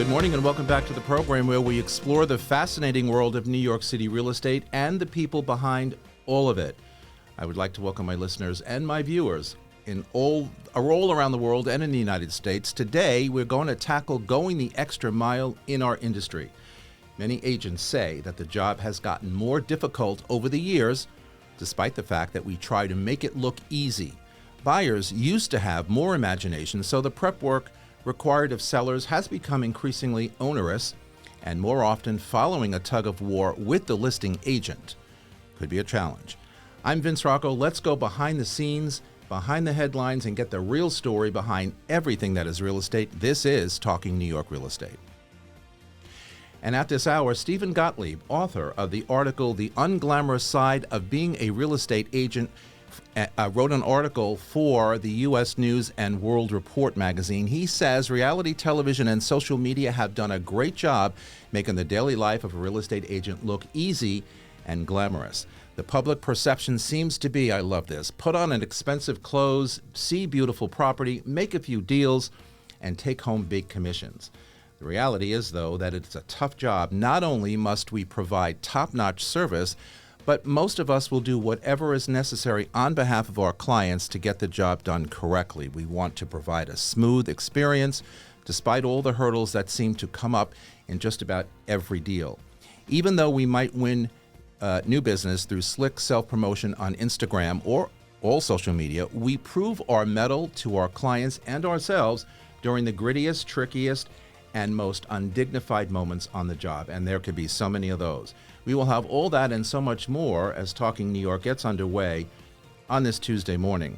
Good morning and welcome back to the program where we explore the fascinating world of New York City real estate and the people behind all of it. I would like to welcome my listeners and my viewers all around the world and in the United States. Today, we're going to tackle going the extra mile in our industry. Many agents say that the job has gotten more difficult over the years, despite the fact that we try to make it look easy. Buyers used to have more imagination, so the prep work required of sellers has become increasingly onerous and more often following a tug of war with the listing agent. Could be a challenge. I'm Vince Rocco. Let's go behind the scenes, behind the headlines, and get the real story behind everything that is real estate. This is Talking New York Real Estate. And at this hour, Steven Gottlieb, author of the article, The Unglamorous Side of Being a Real Estate Agent, wrote an article for the U.S. News and World Report magazine. He says reality television and social media have done a great job making the daily life of a real estate agent look easy and glamorous. The public perception seems to be, I love this, put on an expensive clothes, see beautiful property, make a few deals, and take home big commissions. The reality is, though, that it's a tough job. Not only must we provide top-notch service, but most of us will do whatever is necessary on behalf of our clients to get the job done correctly. We want to provide a smooth experience, despite all the hurdles that seem to come up in just about every deal. Even though we might win new business through slick self-promotion on Instagram or all social media, we prove our mettle to our clients and ourselves during the grittiest, trickiest, and most undignified moments on the job, and there could be so many of those. We will have all that and so much more as Talking New York gets underway on this Tuesday morning.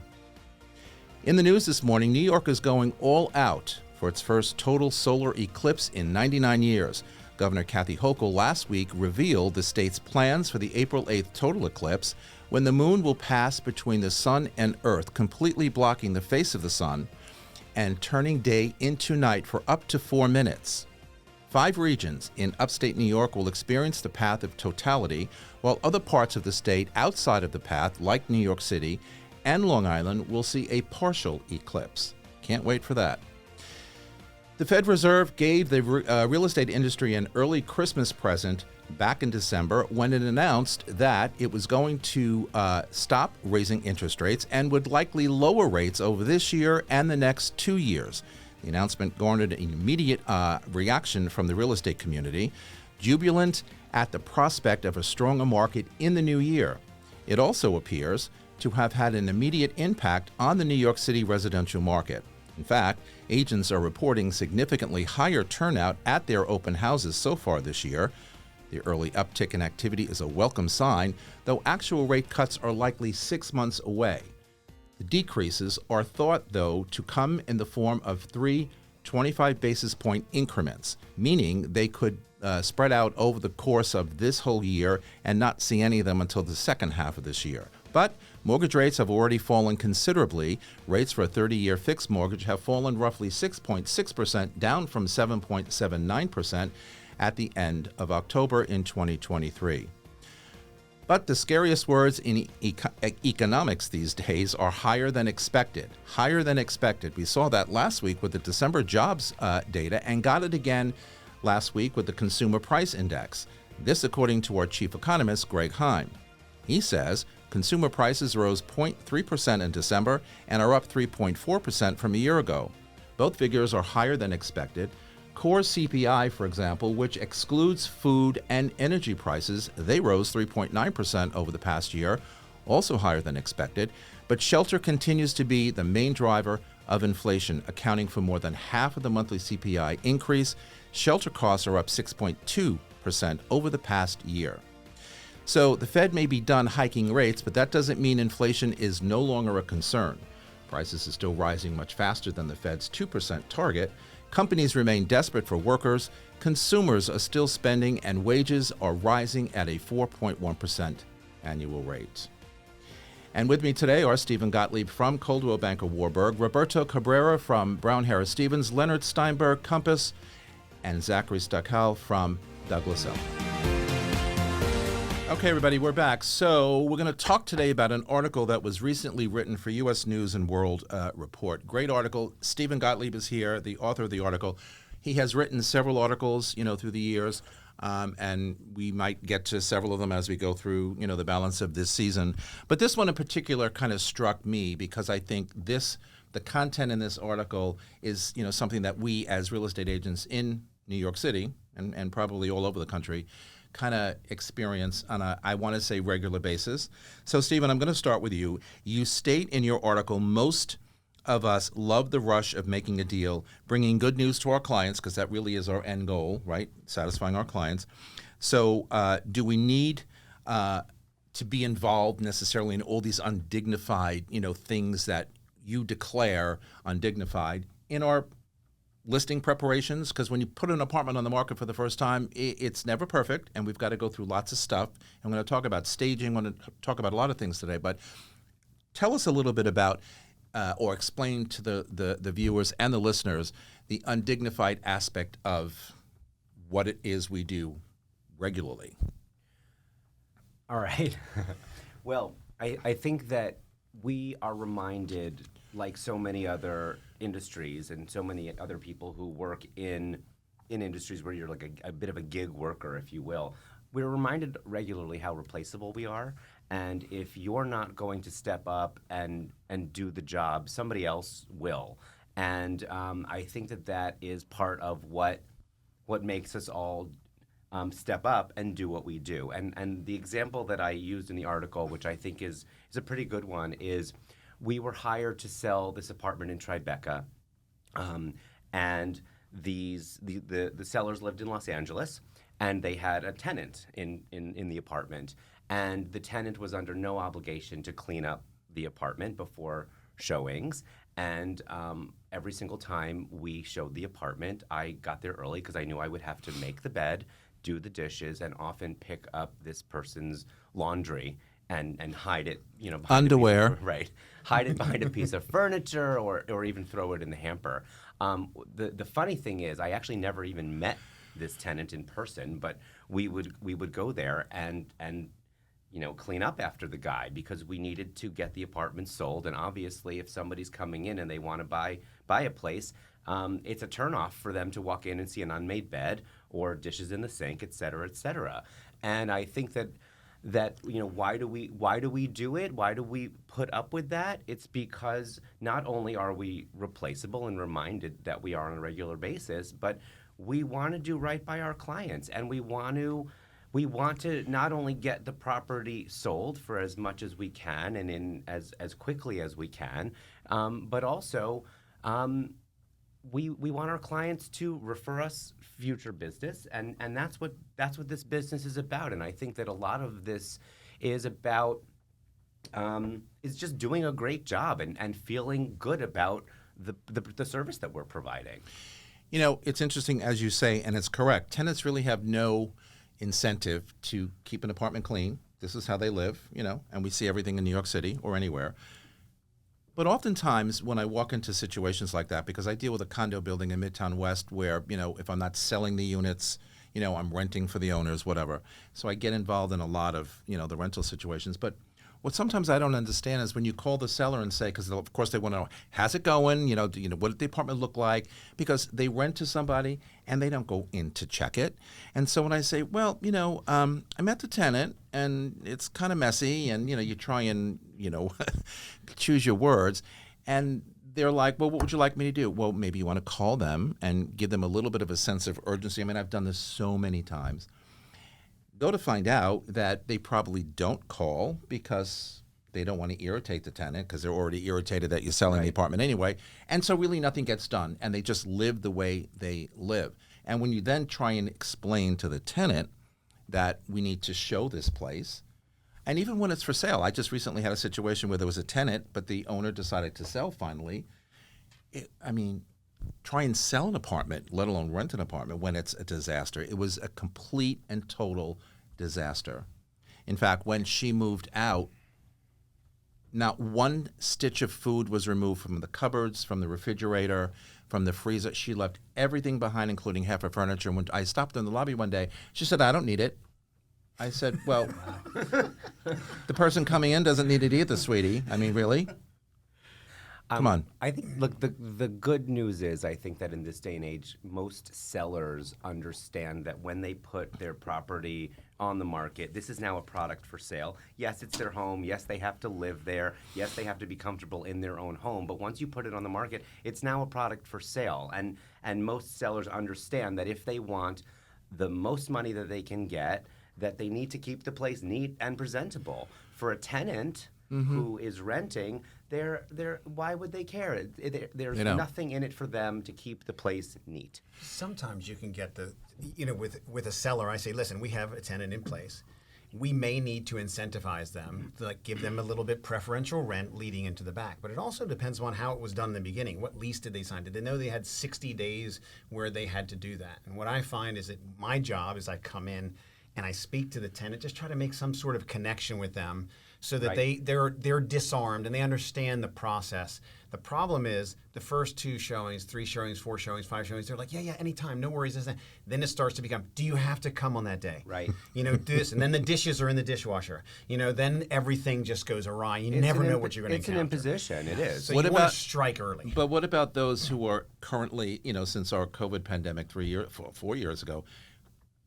In the news this morning, New York is going all out for its first total solar eclipse in 99 years. Governor Kathy Hochul last week revealed the state's plans for the April 8th total eclipse, when the moon will pass between the sun and earth, completely blocking the face of the sun and turning day into night for up to 4 minutes. 5 regions in upstate New York will experience the path of totality, while other parts of the state outside of the path, like New York City and Long Island, will see a partial eclipse. Can't wait for that. The Fed Reserve gave the real estate industry an early Christmas present back in December when it announced that it was going to stop raising interest rates and would likely lower rates over this year and the next 2 years. The announcement garnered an immediate reaction from the real estate community, jubilant at the prospect of a stronger market in the new year. It also appears to have had an immediate impact on the New York City residential market. In fact, agents are reporting significantly higher turnout at their open houses so far this year. The early uptick in activity is a welcome sign, though actual rate cuts are likely 6 months away. The decreases are thought, though, to come in the form of 3 25 basis point increments, meaning they could spread out over the course of this whole year and not see any of them until the second half of this year. But mortgage rates have already fallen considerably. Rates for a 30-year fixed mortgage have fallen roughly 6.6%, down from 7.79% at the end of October in 2023. But the scariest words in economics these days are higher than expected. Higher than expected. We saw that last week with the December jobs data and got it again last week with the Consumer Price Index. This according to our chief economist, Greg Heim. He says consumer prices rose 0.3% in December and are up 3.4% from a year ago. Both figures are higher than expected. Core CPI, for example, which excludes food and energy prices, they rose 3.9% over the past year, also higher than expected. But shelter continues to be the main driver of inflation, accounting for more than half of the monthly CPI increase. Shelter costs are up 6.2% over the past year. So the Fed may be done hiking rates, but that doesn't mean inflation is no longer a concern. Prices are still rising much faster than the Fed's 2% target. Companies remain desperate for workers. Consumers are still spending, and wages are rising at a 4.1% annual rate. And with me today are Steven Gottlieb from Coldwell Banker Warburg, Roberto Cabrera from Brown Harris Stevens, Leonard Steinberg, Compass, and Zachary Stackwell from Douglas Elliman. Okay, everybody, we're back. So we're going to talk today about an article that was recently written for U.S. News and World Report. Great article. Steven Gottlieb is here, the author of the article. He has written several articles, through the years, and we might get to several of them as we go through, the balance of this season. But this one in particular kind of struck me because I think the content in this article is, something that we as real estate agents in New York City and probably all over the country kind of experience on a, I want to say, regular basis. So, Steven, I'm going to start with you. You state in your article, most of us love the rush of making a deal, bringing good news to our clients, because that really is our end goal, right? Satisfying our clients. So do we need to be involved necessarily in all these undignified, things that you declare undignified in our listing preparations? Because when you put an apartment on the market for the first time, it's never perfect, and we've got to go through lots of stuff. I'm going to talk about staging. I'm going to talk about a lot of things today, but tell us a little bit about or explain to the viewers and the listeners the undignified aspect of what it is we do regularly. All right. Well, I think that we are reminded, like so many other industries and so many other people who work in industries where you're like a bit of a gig worker, if you will, we're reminded regularly how replaceable we are. And if you're not going to step up and do the job, somebody else will. And I think that is part of what makes us all step up and do what we do. And the example that I used in the article, which I think is a pretty good one, is we were hired to sell this apartment in Tribeca, and the sellers lived in Los Angeles, and they had a tenant in the apartment. And the tenant was under no obligation to clean up the apartment before showings. And every single time we showed the apartment, I got there early because I knew I would have to make the bed, do the dishes, and often pick up this person's laundry and hide it, behind underwear, right? Hide it behind a piece of furniture, or even throw it in the hamper. The funny thing is, I actually never even met this tenant in person, but we would go there and clean up after the guy because we needed to get the apartment sold. And obviously, if somebody's coming in and they want to buy a place, it's a turnoff for them to walk in and see an unmade bed or dishes in the sink, et cetera, et cetera. And I think that why do we do it? Why do we put up with that? It's because not only are we replaceable and reminded that we are on a regular basis, but we want to do right by our clients, and we want to not only get the property sold for as much as we can and in as quickly as we can, but also we want our clients to refer us future business, and that's what this business is about. And I think that a lot of this is about is just doing a great job and feeling good about the service that we're providing. It's interesting, as you say, and it's correct. Tenants really have no incentive to keep an apartment clean. This is how they live, and we see everything in New York City or anywhere. But oftentimes when I walk into situations like that, because I deal with a condo building in Midtown West where, if I'm not selling the units, I'm renting for the owners, whatever. So I get involved in a lot of, the rental situations. But what sometimes I don't understand is when you call the seller and say, because of course they want to know, how's it going? What did the apartment look like? Because they rent to somebody and they don't go in to check it. And so when I say, well, I met the tenant and it's kind of messy, and you try and choose your words, and they're like, well, what would you like me to do? Well, maybe you want to call them and give them a little bit of a sense of urgency. I mean, I've done this so many times. Go to find out that they probably don't call because they don't want to irritate the tenant because they're already irritated that you're selling the apartment anyway. And so really nothing gets done, and they just live the way they live. And when you then try and explain to the tenant that we need to show this place, and even when it's for sale, I just recently had a situation where there was a tenant, but the owner decided to sell finally. Try and sell an apartment, let alone rent an apartment, when it's a disaster. It was a complete and total disaster. In fact, when she moved out, not one stitch of food was removed from the cupboards, from the refrigerator, from the freezer. She left everything behind, including half her furniture. When I stopped in the lobby one day, she said, I don't need it. I said, well, the person coming in doesn't need it either, sweetie. I mean, really? Come on. I think, look, the good news is I think that in this day and age, most sellers understand that when they put their property on the market, this is now a product for sale. Yes, it's their home. Yes, they have to live there. Yes, they have to be comfortable in their own home. But once you put it on the market, it's now a product for sale. And most sellers understand that if they want the most money that they can get, that they need to keep the place neat and presentable. For a tenant who is renting, why would they care? There's nothing in it for them to keep the place neat. Sometimes you can get with a seller, I say, listen, we have a tenant in place. We may need to incentivize them, like give them a little bit preferential rent leading into the back. But it also depends on how it was done in the beginning. What lease did they sign? Did they know they had 60 days where they had to do that? And what I find is that my job is I come in and I speak to the tenant, just try to make some sort of connection with them so that they're disarmed and they understand the process. The problem is the first 2 showings, 3 showings, 4 showings, 5 showings, they're like, yeah, anytime, no worries. Then it starts to become, do you have to come on that day? Right. Do this, and then the dishes are in the dishwasher. Then everything just goes awry. You never know what you're going to encounter. It's an imposition, it is. So you want to strike early. But what about those who are currently, since our COVID pandemic 4 years ago,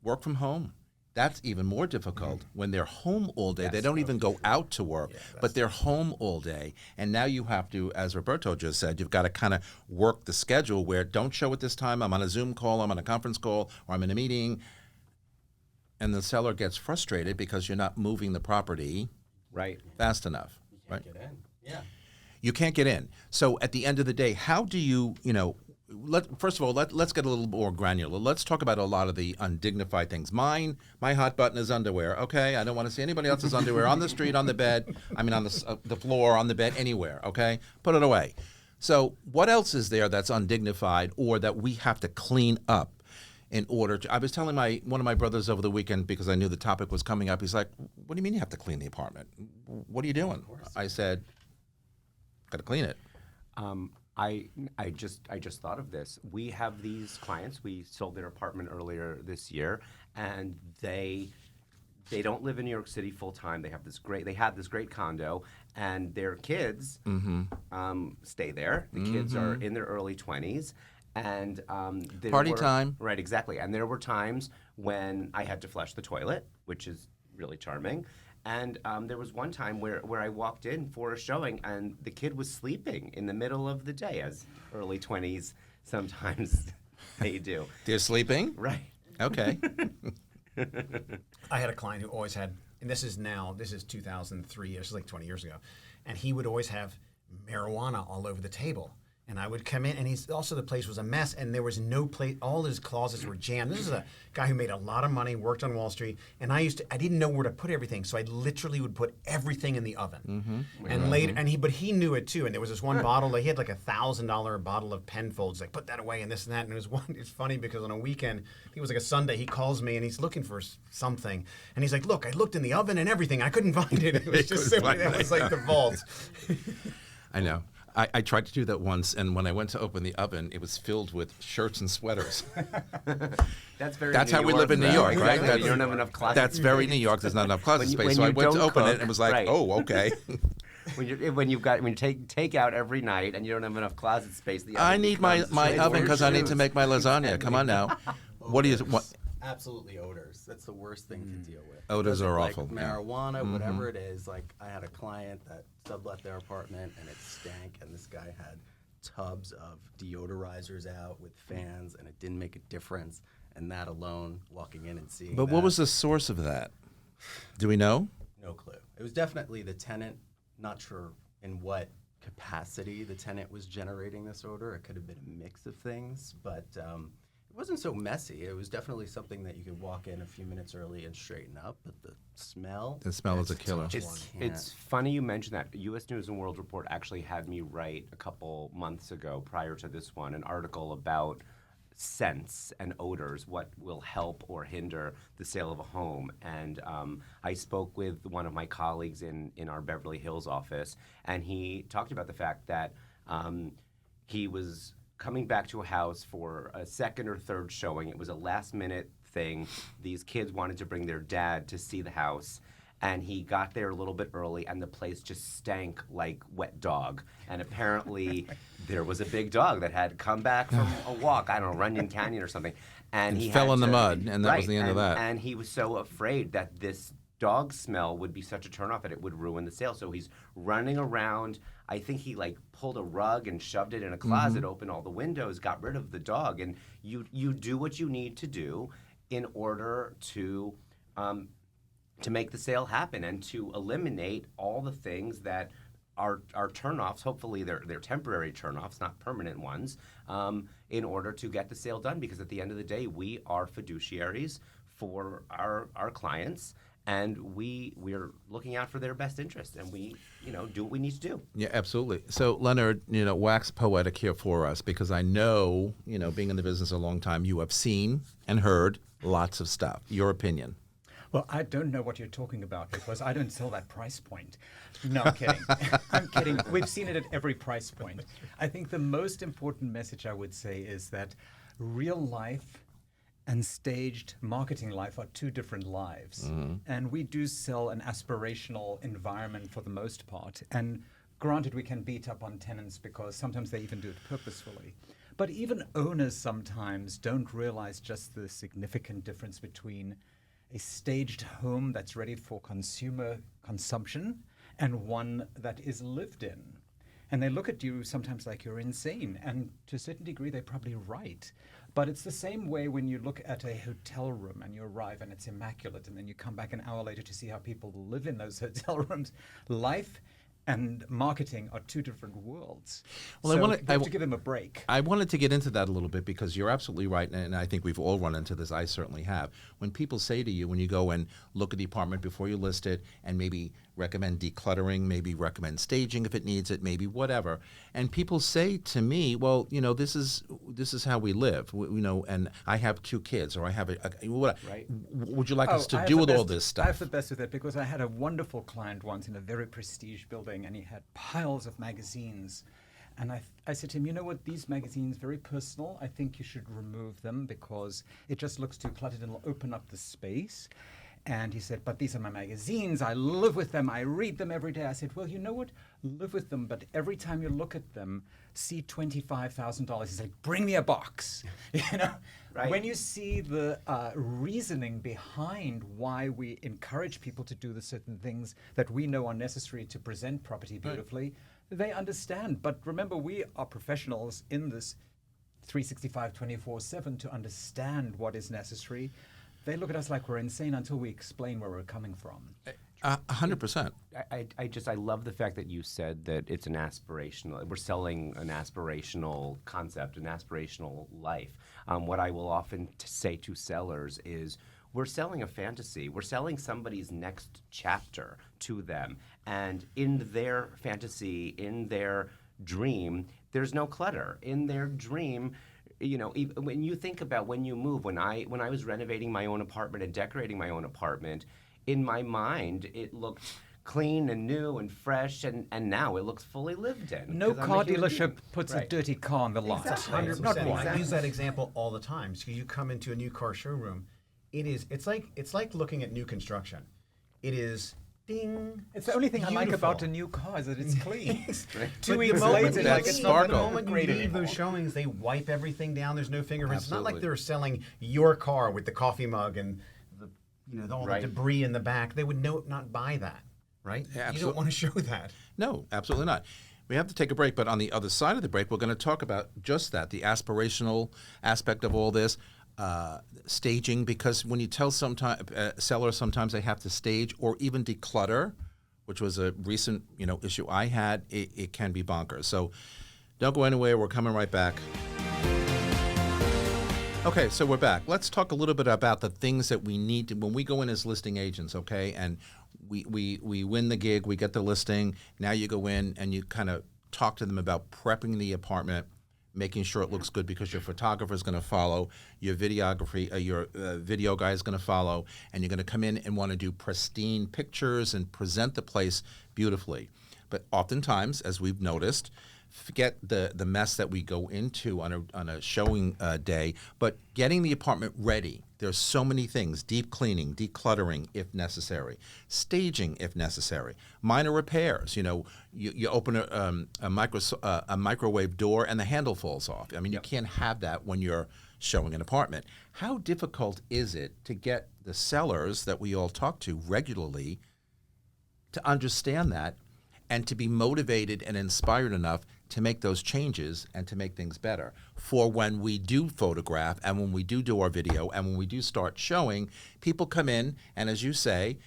work from home? That's even more difficult when they're home all day. They don't even go out to work, but they're home all day. And now you have to, as Roberto just said, you've got to kind of work the schedule where don't show at this time. I'm on a Zoom call, I'm on a conference call, or I'm in a meeting. And the seller gets frustrated because you're not moving the property fast enough. You can't get in. Yeah. You can't get in. So at the end of the day, how do you, first of all, let's get a little more granular. Let's talk about a lot of the undignified things. My hot button is underwear. Okay, I don't want to see anybody else's underwear on the street, on the bed. I mean, on the floor, on the bed, anywhere. Okay, put it away. So, what else is there that's undignified or that we have to clean up in order to? I was telling one of my brothers over the weekend because I knew the topic was coming up. He's like, "What do you mean you have to clean the apartment? What are you doing?" I said, "Got to clean it." I just thought of this. We have these clients. We sold their apartment earlier this year, and they don't live in New York City full time. They had this great condo, and their kids stay there. The kids are in their early 20s, and party time. Right, exactly. And there were times when I had to flush the toilet, which is really charming. And there was one time where I walked in for a showing, and the kid was sleeping in the middle of the day, as early 20s sometimes they do. They're sleeping? Right. Okay. I had a client who always had, and this is 2003, this is like 20 years ago, and he would always have marijuana all over the table. And I would come in, and the place was a mess, and there was no place. All his closets were jammed. This is a guy who made a lot of money, worked on Wall Street, and I didn't know where to put everything, so I literally would put everything in the oven. But he knew it too. And there was this one bottle, he had like $1,000 bottle of Penfolds, like put that away and this and that. And it's funny because on a weekend, I think it was like a Sunday, he calls me and he's looking for something, and he's like, "Look, I looked in the oven and everything, I couldn't find it. It was just simply, it was like the vault." I know. I tried to do that once, and when I went to open the oven, it was filled with shirts and sweaters. That's how we live in New York, right? Exactly. You don't have enough closet That's very New York. There's not enough closet space. So I went to open it, and it was like, oh, okay. when you take out every night, and you don't have enough closet space. I need my oven because I need to make my lasagna. Come on now. What? Absolutely odors. That's the worst thing to deal with. Odors are awful. Marijuana, whatever it is. Like I had a client that sublet their apartment and it stank, and this guy had tubs of deodorizers out with fans, and it didn't make a difference. And that alone, walking in and seeing. But what was the source of that? Do we know? No clue. It was definitely the tenant. Not sure in what capacity the tenant was generating this odor. It could have been a mix of things, but. It wasn't so messy. It was definitely something that you could walk in a few minutes early and straighten up, but the smell... The smell is a killer. It's funny you mentioned that. U.S. News & World Report actually had me write a couple months ago, prior to this one, an article about scents and odors, what will help or hinder the sale of a home. And I spoke with one of my colleagues in our Beverly Hills office, and he talked about the fact that he was coming back to a house for a second or third showing. It was a last-minute thing. These kids wanted to bring their dad to see the house, and he got there a little bit early, and the place just stank like wet dog. And apparently there was a big dog that had come back from a walk, I don't know, Runyon Canyon or something. And he fell had in the to- mud, and that was right, the end of that. And he was so afraid that this dog smell would be such a turnoff that it would ruin the sale. So he's running around. I think he like pulled a rug and shoved it in a closet, opened all the windows, got rid of the dog. And you do what you need to do in order to make the sale happen and to eliminate all the things that are turnoffs. Hopefully they're temporary turnoffs, not permanent ones, in order to get the sale done. Because at the end of the day, we are fiduciaries for our clients, and we're looking out for their best interest, and we do what we need to do. Yeah, absolutely. So, Leonard, wax poetic here for us, because I know, being in the business a long time, you have seen and heard lots of stuff. Your opinion? Well, I don't know what you're talking about because I don't sell that price point. No, I'm kidding. I'm kidding. We've seen it at every price point. I think the most important message I would say is that real life and staged marketing life are two different lives. And we do sell an aspirational environment for the most part. And granted, we can beat up on tenants because sometimes they even do it purposefully. But even owners sometimes don't realize just the significant difference between a staged home that's ready for consumer consumption and one that is lived in. And they look at you sometimes like you're insane. And to a certain degree, they're probably right. But it's the same way when you look at a hotel room and you arrive and it's immaculate, and then you come back an hour later to see how people live in those hotel rooms. Life and marketing are two different worlds. Well, so I you have to give them a break. I wanted to get into that a little bit because you're absolutely right, and I think we've all run into this. I certainly have. When people say to you, when you go and look at the apartment before you list it, and maybe recommend decluttering, maybe recommend staging if it needs it, maybe whatever, and people say to me, well, this is how we live, and I have 2 kids, or I have Right. Would you like us to I have do the with all best- this I have stuff? the best with it because I had a wonderful client once in a very prestige building, and he had piles of magazines. And I said to him, you know what, these magazines, very personal. I think you should remove them because it just looks too cluttered and will open up the space. And he said, but these are my magazines. I live with them. I read them every day. I said, well, you know what? Live with them. But every time you look at them, see $25,000. He said, bring me a box. Right. When you see the reasoning behind why we encourage people to do the certain things that we know are necessary to present property beautifully, they understand. But remember, we are professionals in this 365, 24/7 to understand what is necessary. They look at us like we're insane until we explain where we're coming from. 100%. I love the fact that you said that it's an aspirational. We're selling an aspirational concept, an aspirational life. What I will often say to sellers is, we're selling a fantasy. We're selling somebody's next chapter to them, and in their fantasy, in their dream, there's no clutter. In their dream, when you think about when you move, when I was renovating my own apartment and decorating my own apartment, in my mind it looked clean and new and fresh, and now it looks fully lived in. No 'cause I'm a car human dealership being. puts a Right. dirty car on the lot. Exactly. Not 100%. one. I use that example all the time. So you come into a new car showroom, it's like looking at new construction. It is ding. It's the only thing I like beautiful. about a new car is that it's clean. But 2 the weeks moment later, you like leave- it's not the gonna moment look you great leave anymore. those showings, they wipe everything down. There's no fingerprints. It's not like Absolutely. they're selling your car with the coffee mug and all Right. the debris in the back. They would not buy that, right? Yeah, you don't want to show that. No, absolutely not. We have to take a break, but on the other side of the break, we're going to talk about just that, the aspirational aspect of all this, staging, because when you tell sellers sometimes they have to stage or even declutter, which was a recent issue I had, it can be bonkers. So don't go anywhere. We're coming right back. Okay, so we're back. Let's talk a little bit about the things that we need to, when we go in as listing agents, okay, and we win the gig, we get the listing. Now you go in and you kind of talk to them about prepping the apartment, making sure it looks good because your photographer is going to follow, your video guy is going to follow, and you're going to come in and want to do pristine pictures and present the place beautifully. But oftentimes, as we've noticed, Forget the mess that we go into on a showing day, but getting the apartment ready. There's so many things: deep cleaning, decluttering if necessary, staging if necessary, minor repairs. You open a microwave door and the handle falls off. I mean, you can't have that when you're showing an apartment. How difficult is it to get the sellers that we all talk to regularly to understand that and to be motivated and inspired enough to make those changes and to make things better for when we do photograph and when we do our video and when we do start showing, people come in and, as you say,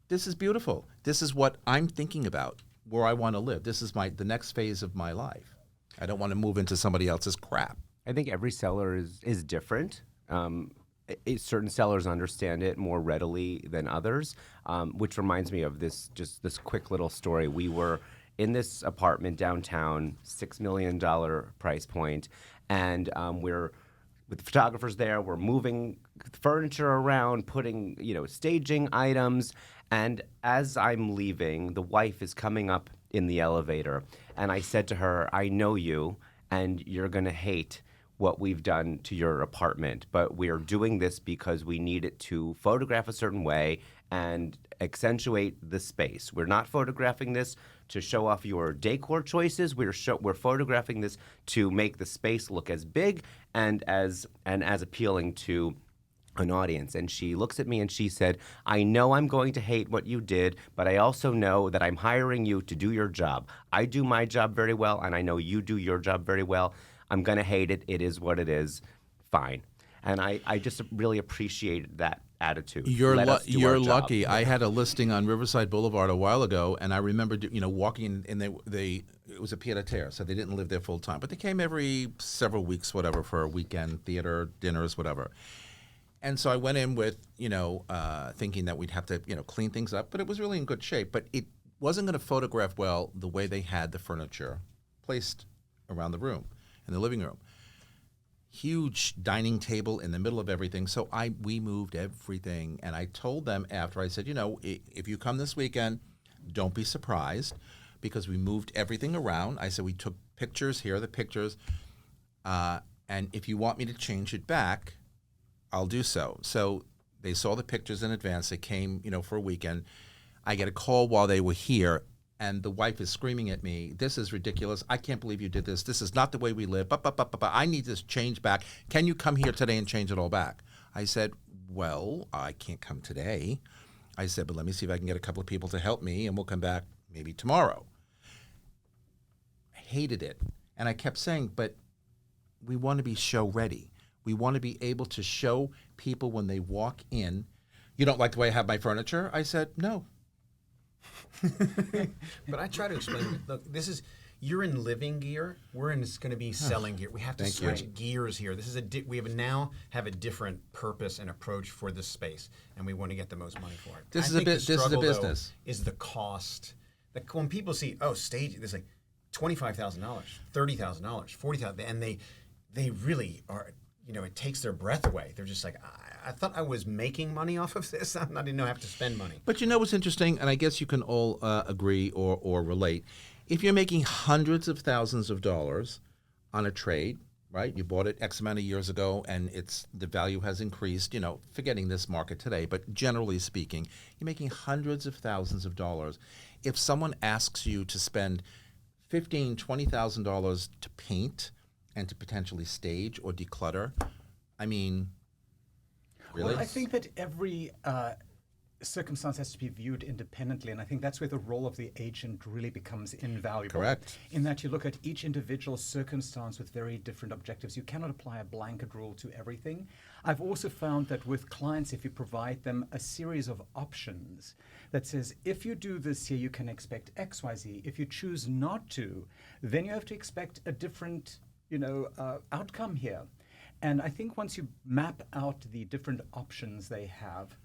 this is beautiful. This is what I'm thinking about, where I want to live. This is the next phase of my life. I don't want to move into somebody else's crap. I think every seller is different. Certain sellers understand it more readily than others, which reminds me of this quick little story. We were in this apartment downtown, $6 million price point, and we're with the photographers there. We're moving furniture around, putting staging items, and as I'm leaving, the wife is coming up in the elevator, and I said to her, "I know you, and you're gonna hate what we've done to your apartment, but we're doing this because we need it to photograph a certain way and accentuate the space. We're not photographing this to show off your decor choices. We're photographing this to make the space look as big and as appealing to an audience." And she looks at me and she said, "I know I'm going to hate what you did, but I also know that I'm hiring you to do your job. I do my job very well, and I know you do your job very well. I'm going to hate it. It is what it is. Fine." And I just really appreciated that attitude. You're You're lucky. I had a listing on Riverside Boulevard a while ago, and I remember walking in, and it was a pied-à-terre, so they didn't live there full time, but they came every several weeks, whatever, for a weekend theater, dinners, whatever. And so I went in with thinking that we'd have to clean things up, but it was really in good shape. But it wasn't going to photograph well the way they had the furniture placed around the room, in the living room. Huge dining table in the middle of everything. So we moved everything, and I told them after, I said, if you come this weekend, don't be surprised, because we moved everything around. I said, we took pictures. Here are the pictures. And if you want me to change it back, I'll do so. So they saw the pictures in advance. They came, for a weekend. I get a call while they were here, and the wife is screaming at me, "This is ridiculous. I can't believe you did this. This is not the way we live. I need this change back. Can you come here today and change it all back?" I said, "Well, I can't come today." I said, "But let me see if I can get a couple of people to help me, and we'll come back maybe tomorrow." I hated it. And I kept saying, but we want to be show ready. We want to be able to show people when they walk in, "You don't like the way I have my furniture?" I said, "No." But I try to explain, look, you're in living gear. We're in going to be selling gear. We have to switch gears here. This is we now have a different purpose and approach for this space, and we want to get the most money for it. This is a business. Though, is the cost. When people see, stage, there's like $25,000, $30,000, $40,000, and they really are. It takes their breath away. They're just like, I thought I was making money off of this. I didn't know I have to spend money. But what's interesting, and I guess you can all agree or relate, if you're making hundreds of thousands of dollars on a trade, right? You bought it X amount of years ago, and the value has increased, forgetting this market today, but generally speaking, you're making hundreds of thousands of dollars. If someone asks you to spend $15,000, $20,000 to paint and to potentially stage or declutter, I mean, really? Well, I think that every circumstance has to be viewed independently, and I think that's where the role of the agent really becomes invaluable. Correct. In that you look at each individual circumstance with very different objectives. You cannot apply a blanket rule to everything. I've also found that with clients, if you provide them a series of options that says, if you do this here, you can expect X, Y, Z. If you choose not to, then you have to expect a different outcome here. And I think once you map out the different options they have,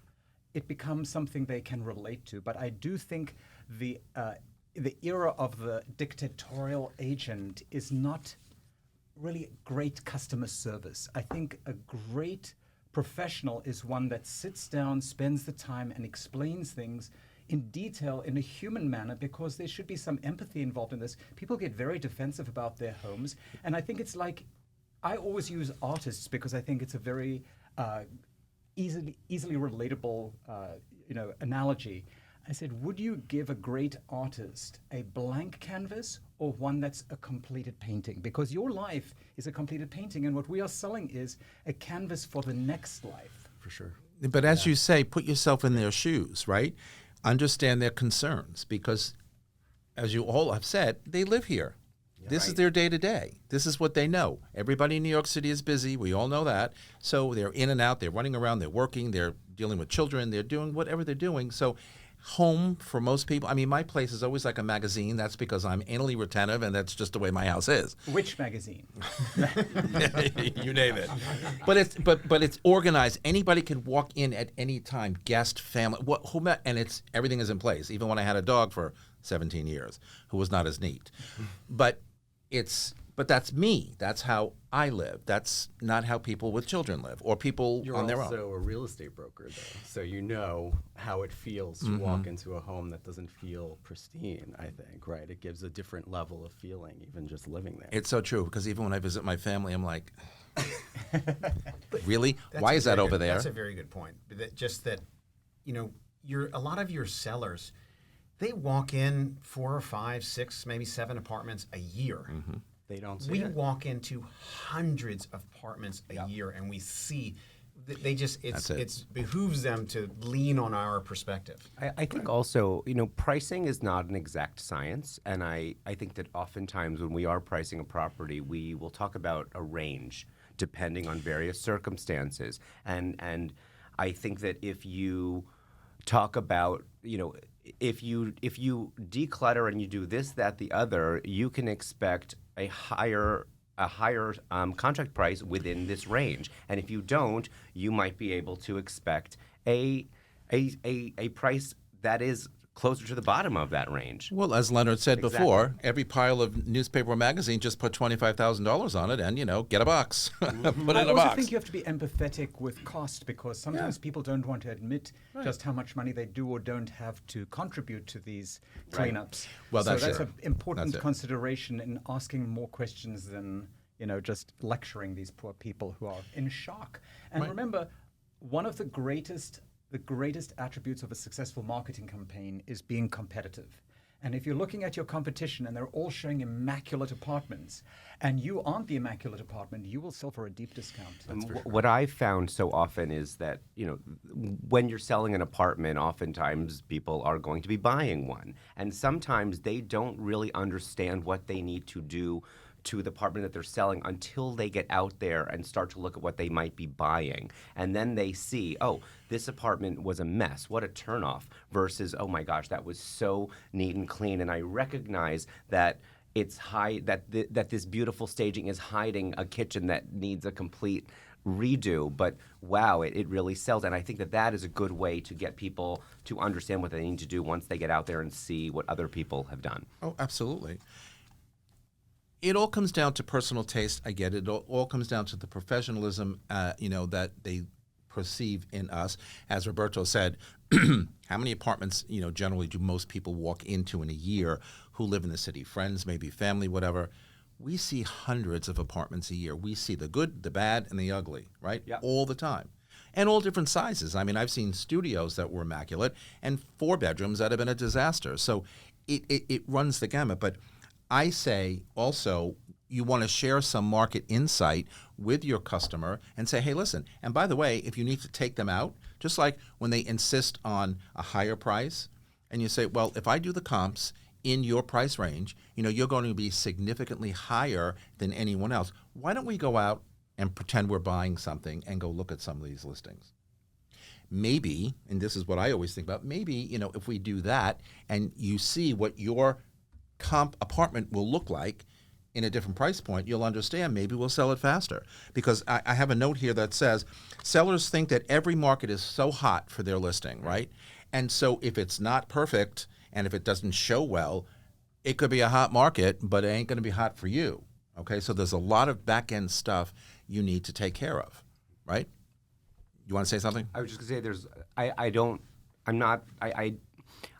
it becomes something they can relate to. But I do think the era of the dictatorial agent is not really great customer service. I think a great professional is one that sits down, spends the time, and explains things in detail in a human manner, because there should be some empathy involved in this. People get very defensive about their homes, and I think it's like, I always use artists because I think it's a very easily relatable analogy. I said, would you give a great artist a blank canvas or one that's a completed painting? Because your life is a completed painting, and what we are selling is a canvas for the next life. For sure. But as you say, put yourself in their shoes, right? Understand their concerns, because as you all have said, they live here. This is their day-to-day. This is what they know. Everybody in New York City is busy. We all know that. So they're in and out. They're running around. They're working. They're dealing with children. They're doing whatever they're doing. So home for most people, I mean, my place is always like a magazine. That's because I'm anally retentive, and that's just the way my house is. Which magazine? You name it. But it's organized. Anybody can walk in at any time. Guest, family, and everything is in place. Even when I had a dog for 17 years, who was not as neat. But that's me. That's how I live. That's not how people with children live, or people on their own. You're also a real estate broker, though, so you know how it feels to walk into a home that doesn't feel pristine, I think, right? It gives a different level of feeling, even just living there. It's so true, because even when I visit my family, I'm like, really? That's Why a is that very over good- there? That's a very good point. That a lot of your sellers, they walk in 4 or 5, 6, maybe 7 apartments a year. They don't see We it. walk into hundreds of apartments a year, and we see it behooves them to lean on our perspective. I think also, pricing is not an exact science, and I think that oftentimes when we are pricing a property, we will talk about a range depending on various circumstances. And I think that if you talk about, if you declutter and you do this, that, the other, you can expect a higher contract price within this range. And if you don't, you might be able to expect a price that is closer to the bottom of that range. Well, as Leonard said before, every pile of newspaper or magazine, just put $25,000 on it and, get a box. Put it in a I also box. think you have to be empathetic with cost, because sometimes people don't want to admit just how much money they do or don't have to contribute to these cleanups. Well, so that's that's it. an important That's it. consideration in asking more questions than just lecturing these poor people who are in shock. And remember, one of the greatest attributes of a successful marketing campaign is being competitive. And if you're looking at your competition and they're all showing immaculate apartments, and you aren't the immaculate apartment, you will sell for a deep discount. What I've found so often is that, when you're selling an apartment, oftentimes people are going to be buying one. And sometimes they don't really understand what they need to do to the apartment that they're selling until they get out there and start to look at what they might be buying. And then they see, oh, this apartment was a mess. What a turnoff. Versus, oh my gosh, that was so neat and clean. And I recognize that it's that this beautiful staging is hiding a kitchen that needs a complete redo, but wow, it really sells. And I think that is a good way to get people to understand what they need to do once they get out there and see what other people have done. Oh, absolutely. It all comes down to personal taste. I get it. It all comes down to the professionalism, that they perceive in us. As Roberto said, how many apartments, generally do most people walk into in a year who live in the city? Friends, maybe family, whatever. We see hundreds of apartments a year. We see the good, the bad, and the ugly, right? Yep. All the time. And all different sizes. I mean, I've seen studios that were immaculate and 4 bedrooms that have been a disaster. So it runs the gamut. But I say also, you want to share some market insight with your customer and say, hey, listen, and by the way, if you need to take them out, just like when they insist on a higher price, and you say, well, if I do the comps in your price range, you're going to be significantly higher than anyone else. Why don't we go out and pretend we're buying something and go look at some of these listings? Maybe, and this is what I always think about, maybe, if we do that and you see what your comp apartment will look like in a different price point, you'll understand maybe we'll sell it faster. Because I have a note here that says sellers think that every market is so hot for their listing, right? And so if it's not perfect and if it doesn't show well, it could be a hot market, but it ain't going to be hot for you. Okay, so there's a lot of back end stuff you need to take care of, right? You want to say something? I was just going to say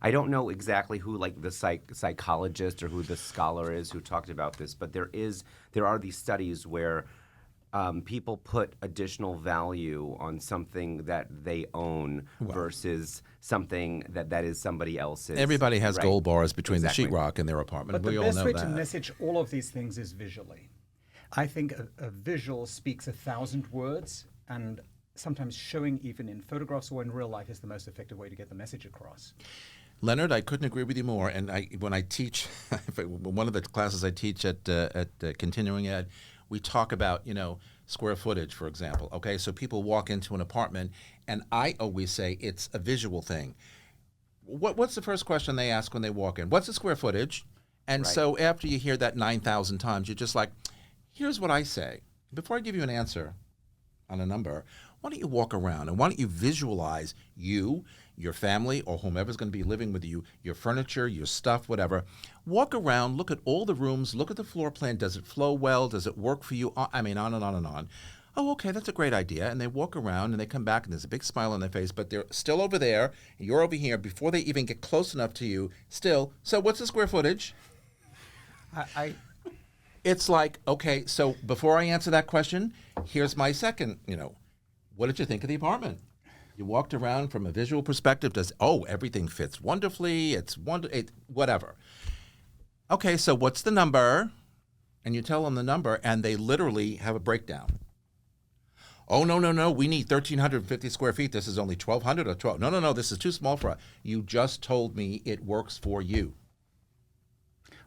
I don't know exactly who like the psychologist or who the scholar is who talked about this, but there are these studies where people put additional value on something that they own versus something that is somebody else's. Everybody has right? gold bars between Exactly. the sheetrock in their apartment. But We the all best know way that. to message all of these things is visually. I think a visual speaks 1,000 words, and sometimes showing even in photographs or in real life is the most effective way to get the message across. Leonard, I couldn't agree with you more. And when I teach, one of the classes I teach at Continuing Ed, we talk about, square footage, for example. Okay, so people walk into an apartment, and I always say it's a visual thing. What's the first question they ask when they walk in? What's the square footage? And Right. so after you hear that 9,000 times, you're just like, here's what I say. Before I give you an answer on a number, why don't you walk around and why don't you visualize you, your family, or whomever's going to be living with you, your furniture, your stuff, whatever. Walk around, look at all the rooms, look at the floor plan. Does it flow well? Does it work for you? I mean, on and on and on. Oh, okay, that's a great idea. And they walk around and they come back and there's a big smile on their face, but they're still over there and you're over here before they even get close enough to you. Still, so what's the square footage? It's like, okay, so before I answer that question, here's my second, what did you think of the apartment? You walked around from a visual perspective, everything fits wonderfully, whatever. Okay, so what's the number? And you tell them the number, and they literally have a breakdown. Oh, no, we need 1,350 square feet. This is only 1,200 or 12. No, this is too small for us. You just told me it works for you.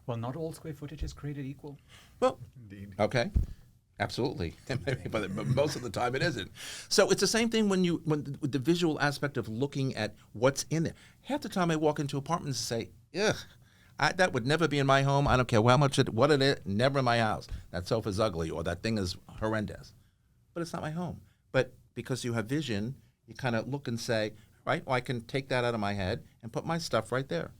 Well, not all square footage is created equal. Well, Indeed. okay, absolutely, but most of the time it isn't. So it's the same thing when the visual aspect of looking at what's in there. Half the time I walk into apartments and say, ugh, that would never be in my home. I don't care what it is, never in my house. That sofa's ugly or that thing is horrendous. But it's not my home. But because you have vision, you kind of look and say, right, well, I can take that out of my head and put my stuff right there.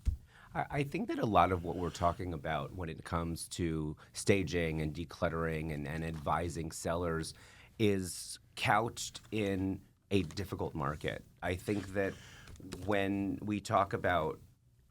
I think that a lot of what we're talking about when it comes to staging and decluttering and advising sellers is couched in a difficult market. I think that when we talk about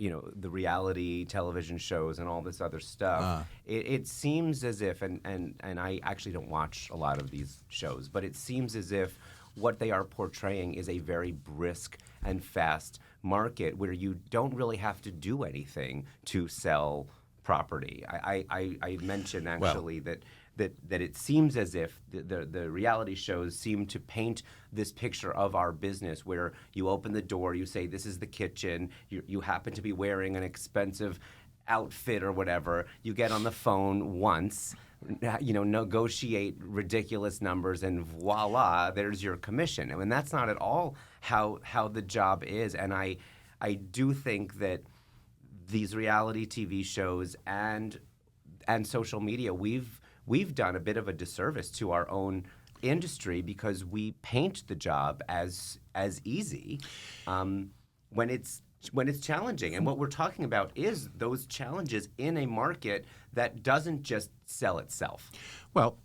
the reality television shows and all this other stuff, it seems as if, and I actually don't watch a lot of these shows, but it seems as if what they are portraying is a very brisk and fast market where you don't really have to do anything to sell property. I mentioned actually that it seems as if the reality shows seem to paint this picture of our business where you open the door, you say this is the kitchen, you happen to be wearing an expensive outfit or whatever, you get on the phone once, negotiate ridiculous numbers, and voila, there's your commission. I mean, that's not at all how the job is. And I do think that these reality TV shows and social media, we've done a bit of a disservice to our own industry because we paint the job as easy when it's challenging. And what we're talking about is those challenges in a market that doesn't just sell itself. Well,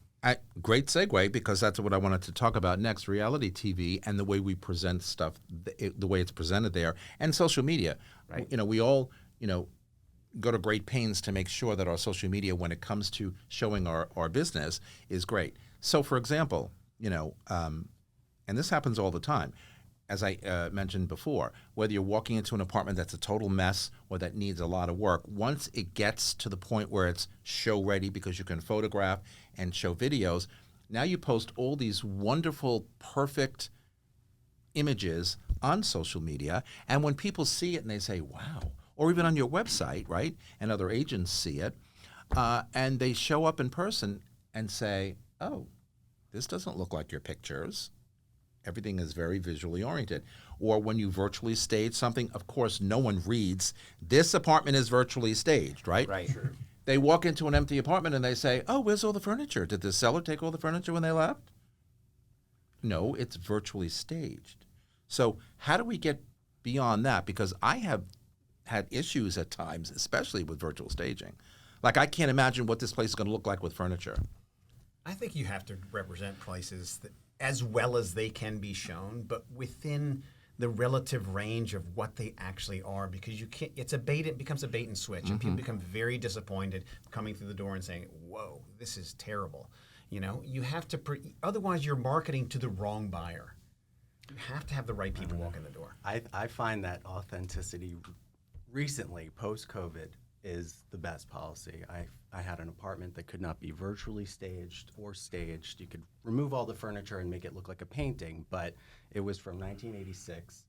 great segue, because that's what I wanted to talk about next, reality TV and the way we present stuff, the way it's presented there, and social media. Right. We all, go to great pains to make sure that our social media, when it comes to showing our business, is great. So, for example, and this happens all the time, as I mentioned before, whether you're walking into an apartment that's a total mess or that needs a lot of work, once it gets to the point where it's show ready because you can photograph and show videos, now you post all these wonderful, perfect images on social media, and when people see it and they say, wow, or even on your website, right, and other agents see it, and they show up in person and say, oh, this doesn't look like your pictures. Everything is very visually oriented. Or when you virtually stage something, of course, no one reads, this apartment is virtually staged, right? Right. Sure. They walk into an empty apartment and they say, oh, where's all the furniture? Did the seller take all the furniture when they left? No, it's virtually staged. So how do we get beyond that? Because I have had issues at times, especially with virtual staging. Like, I can't imagine what this place is going to look like with furniture. I think you have to represent places that, as well as they can be shown, but within the relative range of what they actually are, because you can't. It becomes a bait and switch, and people become very disappointed coming through the door and saying, "Whoa, this is terrible." You know, you have to. Otherwise, you're marketing to the wrong buyer. You have to have the right people walk in the door. I find that authenticity recently, post-COVID, is the best policy. I had an apartment that could not be virtually staged or staged. You could remove all the furniture and make it look like a painting, but it was from 1986,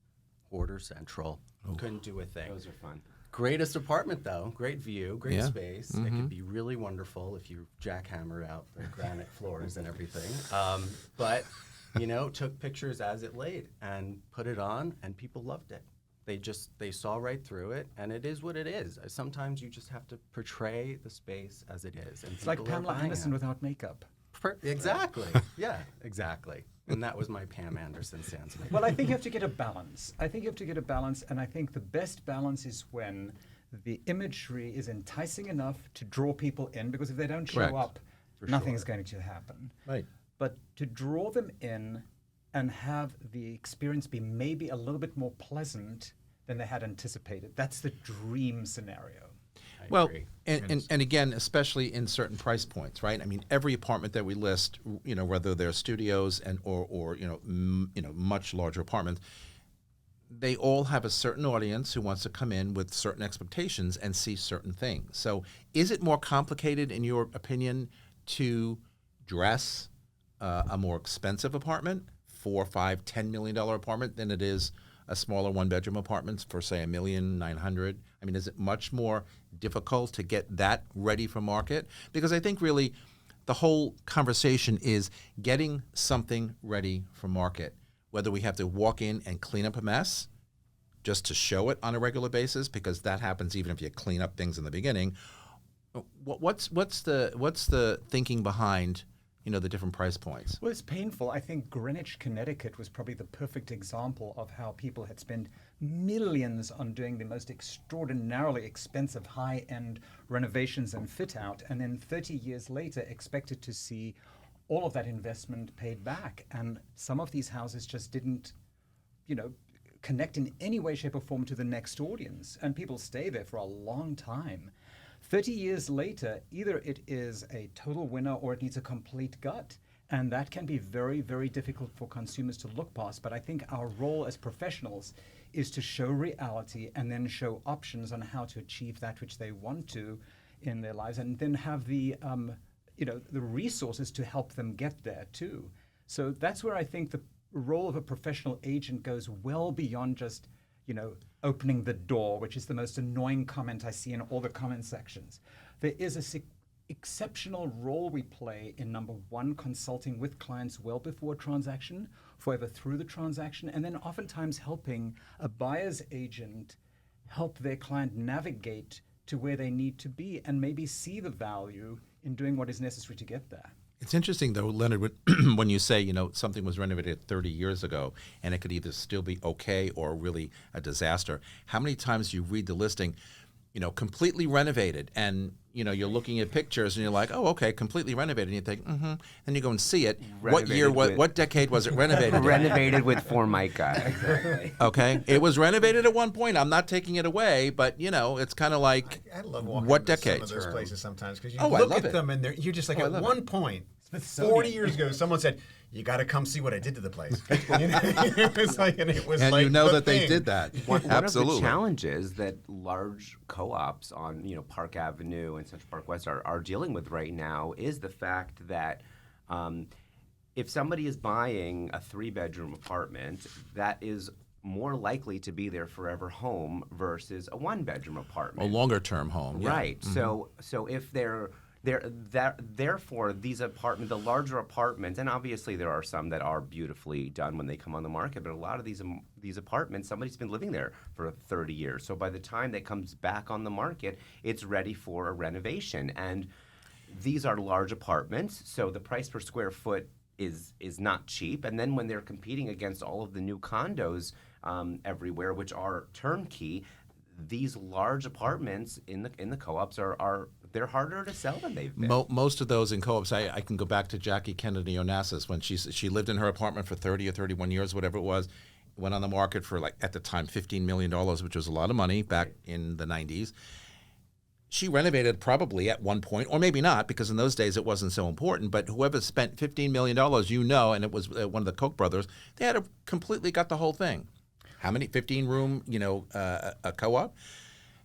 Hoarder Central. Couldn't do a thing. Those are fun. Greatest apartment, though. Great view, great Yeah. space. It could be really wonderful if you jackhammer out the granite floors and everything. But, you know, took pictures as it laid and put it on, and people loved it. They saw right through it, and it is what it is. Sometimes you just have to portray the space as it is. And It's like people are Pamela buying Anderson it. without makeup. Exactly. Yeah, exactly. And that was my Pam Anderson sans makeup. Well, I think you have to get a balance. And I think the best balance is when the imagery is enticing enough to draw people in, because if they don't show Correct. up, nothing is going to happen. Right. But to draw them in and have the experience be maybe a little bit more pleasant than they had anticipated. That's the dream scenario. Well, agree. and again, especially in certain price points, right? I mean, every apartment that we list, you know, whether they're studios and or you know, much larger apartments, they all have a certain audience who wants to come in with certain expectations and see certain things. So, is it more complicated, in your opinion, to dress a more expensive apartment, $4, $5, $10 million apartment, than it is a smaller one-bedroom apartment for, say, $1,900,000? I mean, is it much more difficult to get that ready for market? Because I think really the whole conversation is getting something ready for market, whether we have to walk in and clean up a mess just to show it on a regular basis, because that happens even if you clean up things in the beginning. What's the thinking behind, you know, the different price points? Well, it's painful. I think Greenwich, Connecticut was probably the perfect example of how people had spent millions on doing the most extraordinarily expensive high-end renovations and fit-out, and then 30 years later expected to see all of that investment paid back. And some of these houses just didn't, you know, connect in any way, shape, or form to the next audience. And people stay there for a long time. 30 years later, either it is a total winner or it needs a complete gut. And that can be very, very difficult for consumers to look past. But I think our role as professionals is to show reality and then show options on how to achieve that which they want to in their lives, and then have the the resources to help them get there too. So that's where I think the role of a professional agent goes well beyond just, you know, opening the door, which is the most annoying comment I see in all the comment sections. There is a exceptional role we play in, number one, consulting with clients well before a transaction, forever through the transaction, and then oftentimes helping a buyer's agent help their client navigate to where they need to be and maybe see the value in doing what is necessary to get there. It's interesting, though, Leonard, when you say, you know, something was renovated 30 years ago and it could either still be okay or really a disaster. How many times do you read the listing, you know, completely renovated, and, you know, you're looking at pictures and you're like, oh, okay, completely renovated. And you think, Then you go and see it. What decade was it renovated in? Renovated with Formica. Exactly. Okay. It was renovated at one point. I'm not taking it away, but, you know, it's kind of like, I love walking what into decade? some of those places sometimes, because you Oh, I look love at it. them and you're just like, Oh, I at love one it. point, Smithsonian. 40 years ago, someone said, you got to come see what I did to the place. You know? it was And like you know the that they thing. did that. One of the Absolutely. challenges that large co-ops on, you know, Park Avenue and Central Park West are dealing with right now is the fact that if somebody is buying a 3-bedroom apartment, that is more likely to be their forever home versus a 1-bedroom A apartment. longer-term home. Yeah. Right. So if therefore these the larger apartments, and obviously there are some that are beautifully done when they come on the market, but a lot of these apartments, somebody's been living there for 30 years. So by the time that comes back on the market, it's ready for a renovation. And these are large apartments, so the price per square foot is not cheap. And then when they're competing against all of the new condos everywhere, which are turnkey, these large apartments in the co-ops they're harder to sell than they've been. Most of those in co-ops, I can go back to Jackie Kennedy Onassis when she lived in her apartment for 30 or 31 years, whatever it was. went on the market for, like, at the time, $15 million, which was a lot of money back in the 90s. She renovated probably at one point, or maybe not, because in those days it wasn't so important, but whoever spent $15 million, and it was one of the Koch brothers, they had completely got the whole thing. How many? 15-room, a co-op?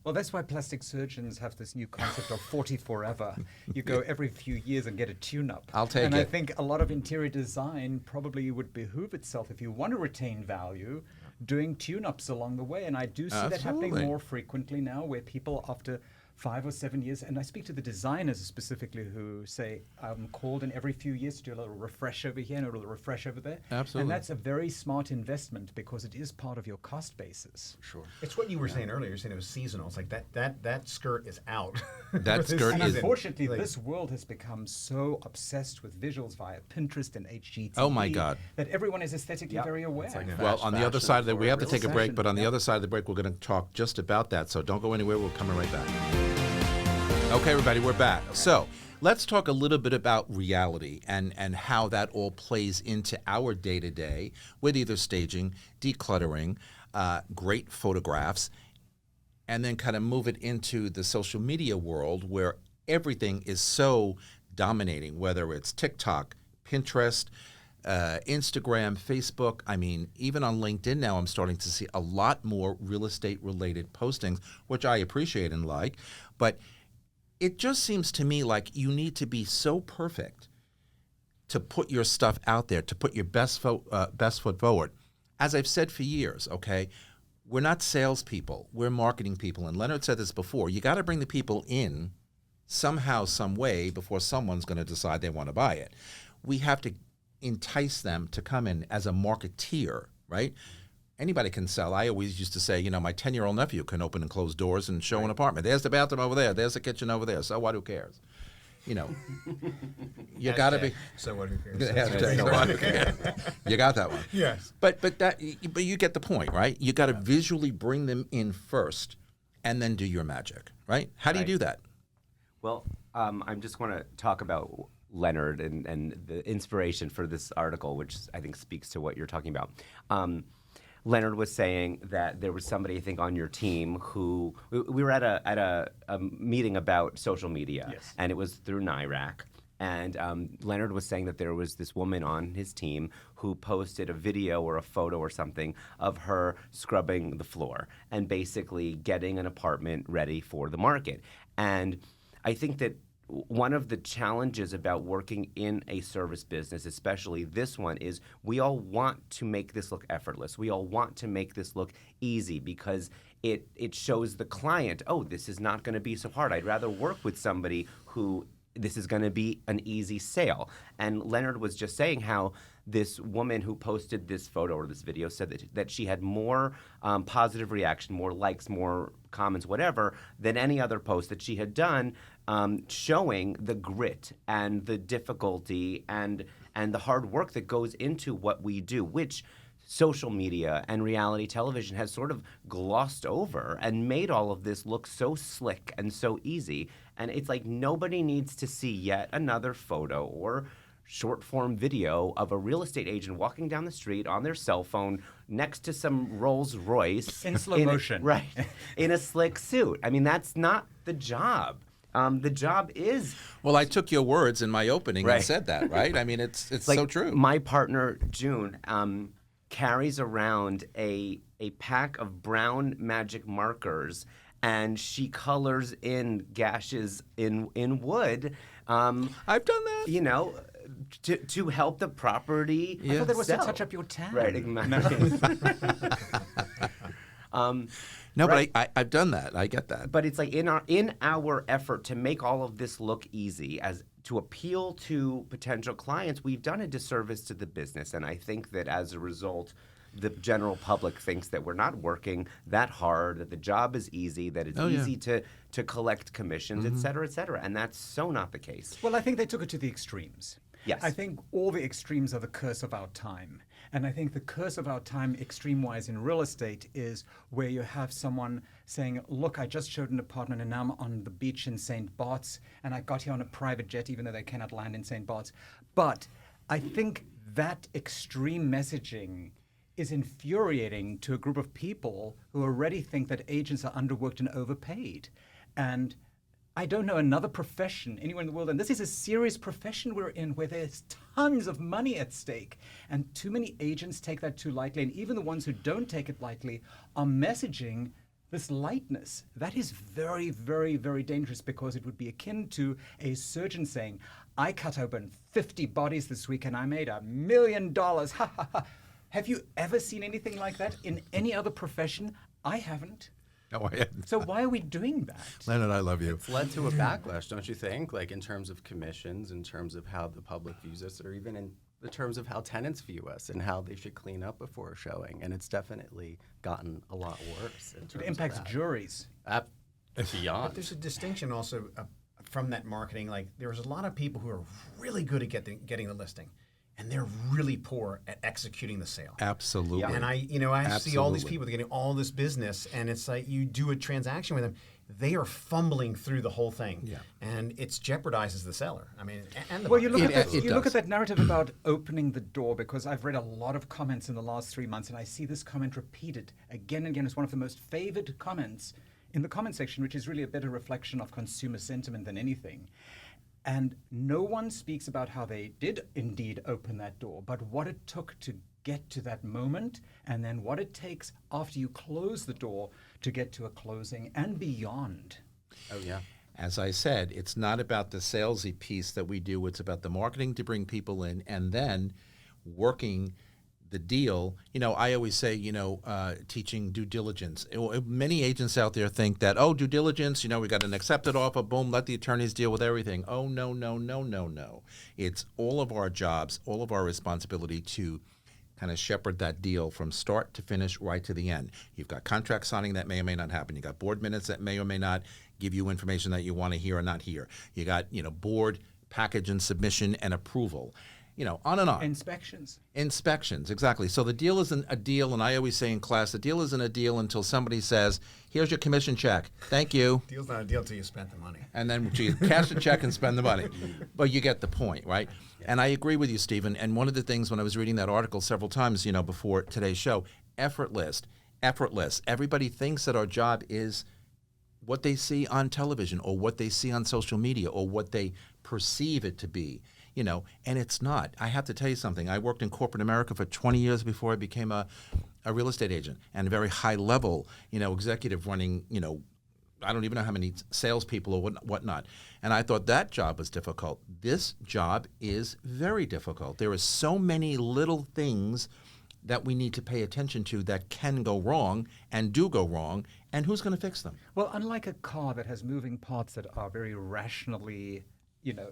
Well, that's why plastic surgeons have this new concept of 40 forever. You go every few years and get a tune-up. I'll take and it. I think a lot of interior design probably would behoove itself, if you want to retain value, doing tune-ups along the way. And I do see that happening more frequently now, where people after 5 or 7 years, and I speak to the designers specifically who say, I'm called in every few years to do a little refresh over here and a little refresh over there. Absolutely. And that's a very smart investment because it is part of your cost basis. Sure. It's what you were saying earlier. You're saying it was seasonal. It's like that skirt is out. That for this skirt is- season. Unfortunately, Like- this world has become so obsessed with visuals via Pinterest and HGTV. Oh, my God. That everyone is aesthetically very aware. It's like Well, on the other side of we have to real take a break, fashion, but on the other side of the break, we're going to talk just about that. So don't go anywhere. We're coming right back. Okay, everybody, we're back. So let's talk a little bit about reality and how that all plays into our day-to-day with either staging, decluttering, great photographs, and then kind of move it into the social media world where everything is so dominating, whether it's TikTok, Pinterest, Instagram, Facebook. I mean, even on LinkedIn now, I'm starting to see a lot more real estate-related postings, which I appreciate and like. But it just seems to me like you need to be so perfect to put your stuff out there, to put your best foot forward. As I've said for years, okay, we're not salespeople, we're marketing people. And Leonard said this before, you got to bring the people in somehow, some way, before someone's going to decide they want to buy it. We have to entice them to come in as a marketeer, right? Anybody can sell. I always used to say, my 10-year-old nephew can open and close doors and show an apartment. There's the bathroom over there. There's the kitchen over there. So what? Who cares? You got to be. So what? Who cares? So what? Who cares? You got that one. Yes. But you get the point, right? You got to visually bring them in first, and then do your magic, right? How do you do that? Well, I'm just going to talk about Leonard and the inspiration for this article, which I think speaks to what you're talking about. Leonard was saying that there was somebody, I think, on your team who we were at a meeting about social media, and it was through NIRAC. And Leonard was saying that there was this woman on his team who posted a video or a photo or something of her scrubbing the floor and basically getting an apartment ready for the market. And I think that one of the challenges about working in a service business, especially this one, is we all want to make this look effortless. We all want to make this look easy because it shows the client, oh, this is not going to be so hard. I'd rather work with somebody who this is going to be an easy sale. And Leonard was just saying how this woman who posted this photo or this video said that she had more positive reaction, more likes, more comments, whatever, than any other post that she had done, showing the grit and the difficulty and the hard work that goes into what we do, which social media and reality television has sort of glossed over and made all of this look so slick and so easy. And it's like nobody needs to see yet another photo or short form video of a real estate agent walking down the street on their cell phone next to some Rolls Royce In slow motion. Right. In a slick suit. I mean, that's not the job. The job is... Well, I took your words in my opening Right. and said that, right? I mean, it's like so true. My partner, June, carries around a pack of brown magic markers, and she colors in gashes in wood. I've done that. To help the property. I thought that was to sell. touch up your tan. Right, exactly. No, Right. but I've done that. I get that. But it's like in our effort to make all of this look easy, as to appeal to potential clients, we've done a disservice to the business. And I think that as a result, the general public thinks that we're not working that hard, that the job is easy, that it's easy to collect commissions, et cetera, et cetera. And that's so not the case. Well, I think they took it to the extremes. Yes. I think all the extremes are the curse of our time. And I think the curse of our time, extreme-wise in real estate, is where you have someone saying, look, I just showed an apartment and now I'm on the beach in St. Bart's and I got here on a private jet, even though they cannot land in St. Bart's. But I think that extreme messaging is infuriating to a group of people who already think that agents are underworked and overpaid. And I don't know another profession anywhere in the world, and this is a serious profession we're in where there's tons of money at stake. And too many agents take that too lightly, and even the ones who don't take it lightly are messaging this lightness. That is very, very, very dangerous, because it would be akin to a surgeon saying, I cut open 50 bodies this week and I made $1 million. Ha ha ha. Have you ever seen anything like that in any other profession? I haven't. No, I hadn't. So why are we doing that? Leonard, I love you. It's led to a backlash, don't you think? Like in terms of commissions, in terms of how the public views us, or even in the terms of how tenants view us and how they should clean up before a showing. And it's definitely gotten a lot worse. It impacts juries. Beyond. But there's a distinction also from that marketing. Like there's a lot of people who are really good at getting the listing, and they're really poor at executing the sale. Absolutely. Yeah. And I see all these people getting all this business, and it's like you do a transaction with them, they are fumbling through the whole thing, and it jeopardizes the seller. I mean, and the Well, you look buyer. look at that narrative about opening the door, because I've read a lot of comments in the last 3 months, and I see this comment repeated again and again. It's one of the most favored comments in the comment section, which is really a better reflection of consumer sentiment than anything. And no one speaks about how they did indeed open that door, but what it took to get to that moment, and then what it takes after you close the door to get to a closing and beyond. Oh, yeah. As I said, it's not about the salesy piece that we do. It's about the marketing to bring people in, and then working the deal. You know, I always say, teaching due diligence. Many agents out there think that, due diligence, we got an accepted offer, boom, let the attorneys deal with everything. Oh, no, no, no, no, no. It's all of our jobs, all of our responsibility to kind of shepherd that deal from start to finish, right to the end. You've got contract signing that may or may not happen. You got board minutes that may or may not give you information that you want to hear or not hear. You got, board package and submission and approval. On and on. Inspections, exactly. So the deal isn't a deal, and I always say in class, the deal isn't a deal until somebody says, here's your commission check. Thank you. Deal's not a deal until you spent the money. And then you cash the check and spend the money. But you get the point, right? Yeah. And I agree with you, Steven. And one of the things when I was reading that article several times, before today's show, effortless. Everybody thinks that our job is what they see on television or what they see on social media or what they perceive it to be. And it's not. I have to tell you something. I worked in corporate America for 20 years before I became a real estate agent, and a very high level, executive running, I don't even know how many salespeople or whatnot. And I thought that job was difficult. This job is very difficult. There are so many little things that we need to pay attention to that can go wrong and do go wrong, and who's going to fix them? Well, unlike a car that has moving parts that are very rationally,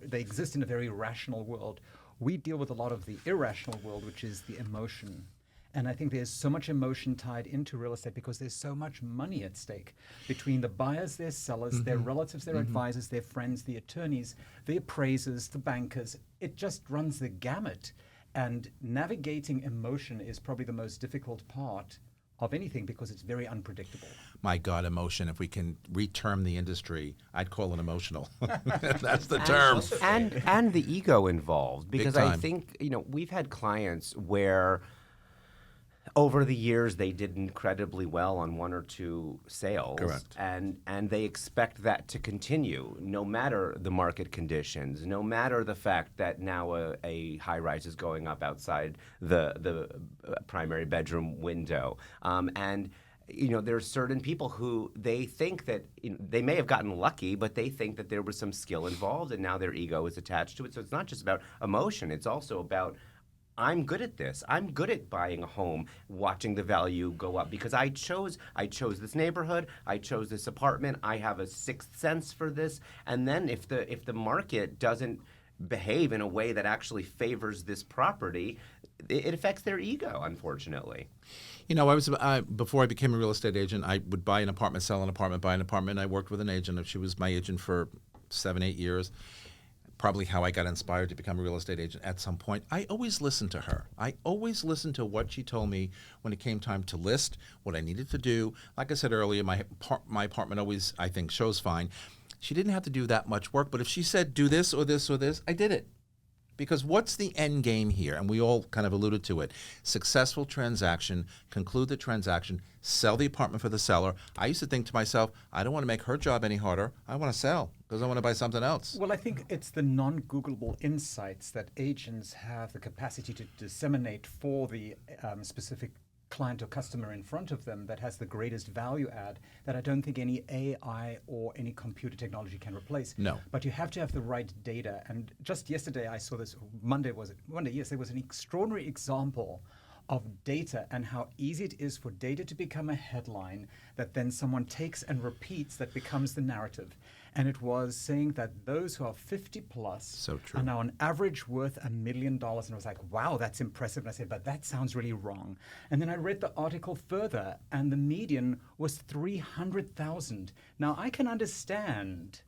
they exist in a very rational world, we deal with a lot of the irrational world, which is the emotion. And I think there's so much emotion tied into real estate because there's so much money at stake between the buyers, their sellers, their relatives, their advisors, their friends, the attorneys, the appraisers, the bankers. It just runs the gamut. And navigating emotion is probably the most difficult part of anything because it's very unpredictable. My God, emotion. If we can re-term the industry, I'd call it emotional. That's the term. And the ego involved. Because I time. think, we've had clients where over the years they did incredibly well on one or two sales. Correct. And they expect that to continue no matter the market conditions, no matter the fact that now a high-rise is going up outside the primary bedroom window. And there's certain people who they think that they may have gotten lucky, but they think that there was some skill involved, and now their ego is attached to it. So it's not just about emotion; it's also about I'm good at this. I'm good at buying a home, watching the value go up because I chose this neighborhood. I chose this apartment. I have a sixth sense for this. And then if the market doesn't behave in a way that actually favors this property, it affects their ego, unfortunately. I was before I became a real estate agent, I would buy an apartment, sell an apartment, buy an apartment. I worked with an agent. She was my agent for 7-8 years. Probably how I got inspired to become a real estate agent at some point. I always listened to her. I always listened to what she told me when it came time to list, what I needed to do. Like I said earlier, my apartment always, I think, shows fine. She didn't have to do that much work, but if she said do this or this or this, I did it. Because what's the end game here? And we all kind of alluded to it. Successful transaction, conclude the transaction, sell the apartment for the seller. I used to think to myself, I don't want to make her job any harder. I want to sell because I want to buy something else. Well, I think it's the non-Googleable insights that agents have the capacity to disseminate for the specific client or customer in front of them that has the greatest value add that I don't think any AI or any computer technology can replace. No. But you have to have the right data. And just yesterday I saw this, Monday, yes, there was an extraordinary example of data and how easy it is for data to become a headline that then someone takes and repeats that becomes the narrative. And it was saying that those who are 50 plus So true. are now on average worth $1 million. And I was like, wow, that's impressive. And I said, but that sounds really wrong. And then I read the article further and the median was 300,000. Now I can understand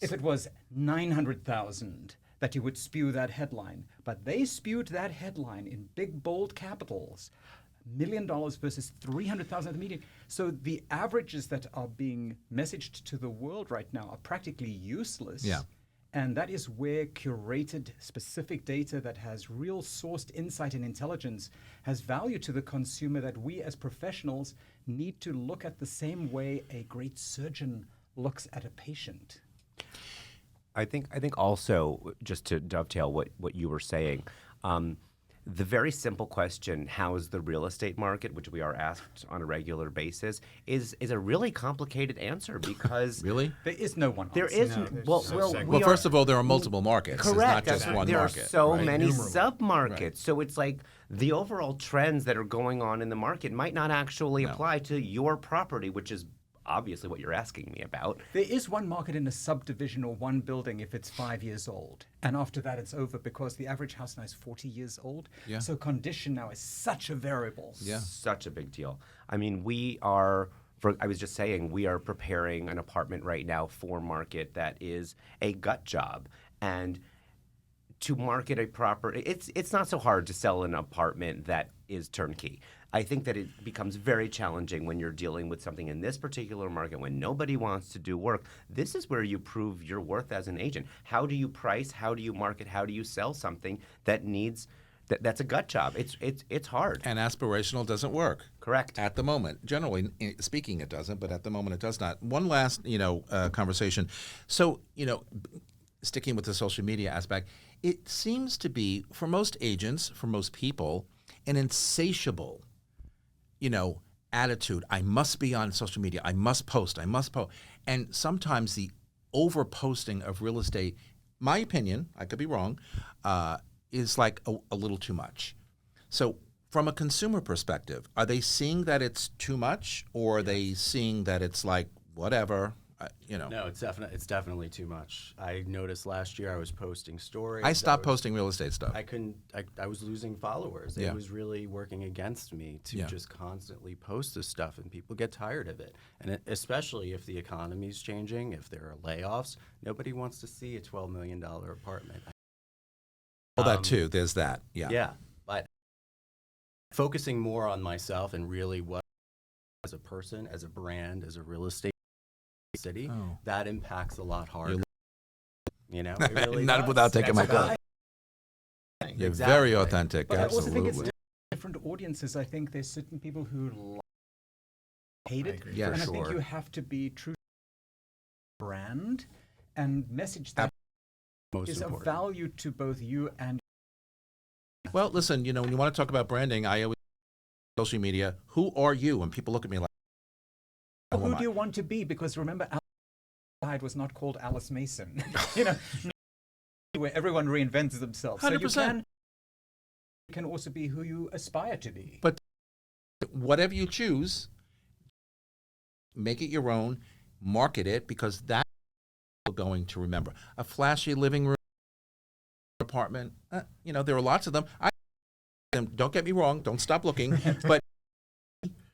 if it was 900,000 that you would spew that headline. But they spewed that headline in big, bold capitals. $1 million versus 300,000 at the median. So the averages that are being messaged to the world right now are practically useless. Yeah. And that is where curated specific data that has real sourced insight and intelligence has value to the consumer that we as professionals need to look at the same way a great surgeon looks at a patient. I think also, just to dovetail what you were saying, the very simple question, how is the real estate market, which we are asked on a regular basis, is a really complicated answer because Really? There is no one there answer. is well, First of all, there are multiple markets. correct. It's not just one there market. are so right? many Innumerable. sub-markets. So it's like the overall trends that are going on in the market might not actually apply to your property, which is obviously what you're asking me about. There is one market in a subdivision or one building if it's 5 years old. And after that, it's over because the average house now is 40 years old. Yeah. So condition now is such a variable. Yeah. Such a big deal. I mean, I was just saying, we are preparing an apartment right now for market that is a gut job. And to market a property, it's not so hard to sell an apartment that is turnkey. I think that it becomes very challenging when you're dealing with something in this particular market when nobody wants to do work. This is where you prove your worth as an agent. How do you price? How do you market? How do you sell something that needs that's a gut job? It's hard. And aspirational doesn't work. Correct. At the moment. Generally speaking, it doesn't, but at the moment it does not. One last, conversation. So, sticking with the social media aspect, it seems to be, for most agents, for most people, an insatiable, attitude. I must be on social media. I must post. And sometimes the over-posting of real estate, my opinion, I could be wrong, is like a little too much. So from a consumer perspective, are they seeing that it's too much, or are they seeing that it's like, whatever, No, it's definitely too much. I noticed last year I was posting stories. I stopped posting real estate stuff. I was losing followers. Yeah. It was really working against me to just constantly post this stuff, and people get tired of it. And especially if the economy's changing, if there are layoffs, nobody wants to see a $12 million apartment. Well, that too. There's that. Yeah. Yeah, but focusing more on myself and really what as a person, as a brand, as a real estate city, that impacts a lot harder. It really Not does. without taking my That's gun. You're very Exactly. authentic. But I also think Absolutely. it's different audiences. I think there's certain people who hate I it. agree. Yeah, and for I think sure. you have to be true to the brand and message that Most is of important. value to both you and Well, listen, when you want to talk about branding, I always social media. Who are you? And people look at me like, Well, who do you want to be? Because remember, Alice died was not called Alice Mason. Where everyone reinvents themselves. So 100%. you can also be who you aspire to be. But whatever you choose, make it your own, market it, because that's what we're going to remember. A flashy living room, apartment, there are lots of them. Don't get me wrong, don't stop looking, but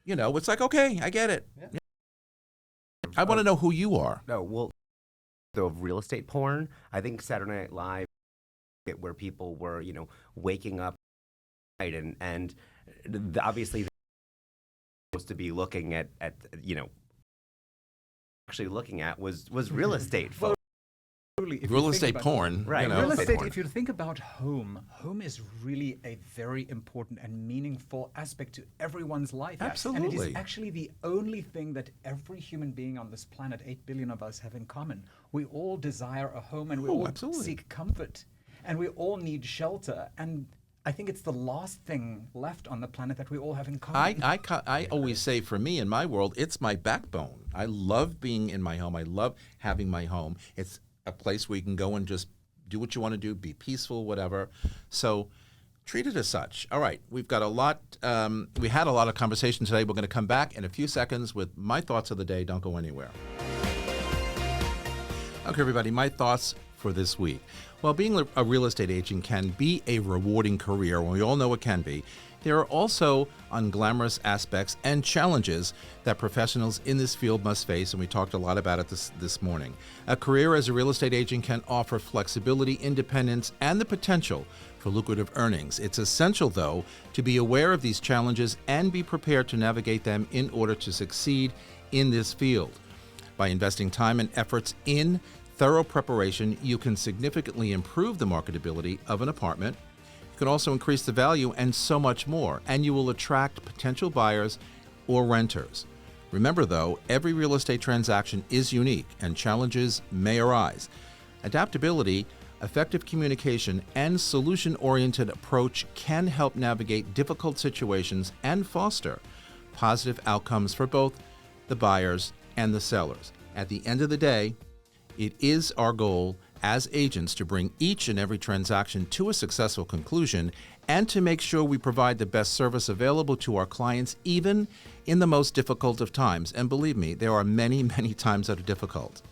it's like, okay, I get it. Yeah. I want to know who you are. No, well, the real estate porn, I think Saturday Night Live, where people were, waking up and obviously they're supposed to be looking at actually looking at was real estate. Well, absolutely. If you Real think estate about- porn. Right, You know. Real Real estate estate, porn. if you think about home, home is really a very important and meaningful aspect to everyone's life. And it Absolutely. is actually the only thing that every human being on this planet, 8 billion of us, have in common. We all desire a home and we Oh, all absolutely. seek comfort. And we all need shelter. And I think it's the last thing left on the planet that we all have in common. I always say for me in my world, it's my backbone. I love being in my home. I love having my home. It's a place where you can go and just do what you want to do, be peaceful, whatever. So treat it as such. All right, we've got a lot. We had a lot of conversation today. We're going to come back in a few seconds with my thoughts of the day. Don't go anywhere. Okay, everybody, my thoughts for this week. Well, being a real estate agent can be a rewarding career, and we all know it can be. There are also unglamorous aspects and challenges that professionals in this field must face, and we talked a lot about it this morning. A career as a real estate agent can offer flexibility, independence, and the potential for lucrative earnings. It's essential, though, to be aware of these challenges and be prepared to navigate them in order to succeed in this field. By investing time and efforts in thorough preparation, you can significantly improve the marketability of an apartment. You can also increase the value and so much more, and you will attract potential buyers or renters. Remember, though, every real estate transaction is unique and challenges may arise. Adaptability, effective communication, and solution-oriented approach can help navigate difficult situations and foster positive outcomes for both the buyers and the sellers. At the end of the day, it is our goal as agents to bring each and every transaction to a successful conclusion and to make sure we provide the best service available to our clients, even in the most difficult of times. And believe me, there are many, many times that are difficult.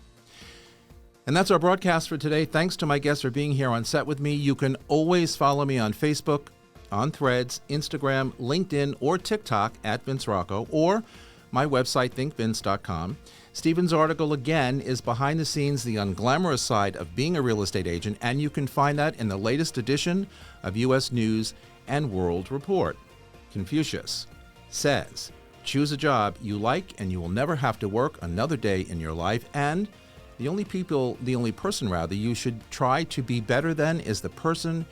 And that's our broadcast for today. Thanks to my guests for being here on set with me. You can always follow me on Facebook, on Threads, Instagram, LinkedIn, or TikTok at Vince Rocco, or my website, thinkvince.com. Steven's article, again, is Behind the Scenes, the Unglamorous Side of Being a Real Estate Agent, and you can find that in the latest edition of U.S. News and World Report. Confucius says, choose a job you like and you will never have to work another day in your life, and the only person you should try to be better than is the person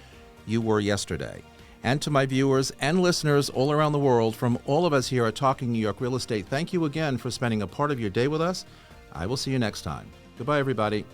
you were yesterday. And to my viewers and listeners all around the world, from all of us here at Talking New York Real Estate, thank you again for spending a part of your day with us. I will see you next time. Goodbye, everybody.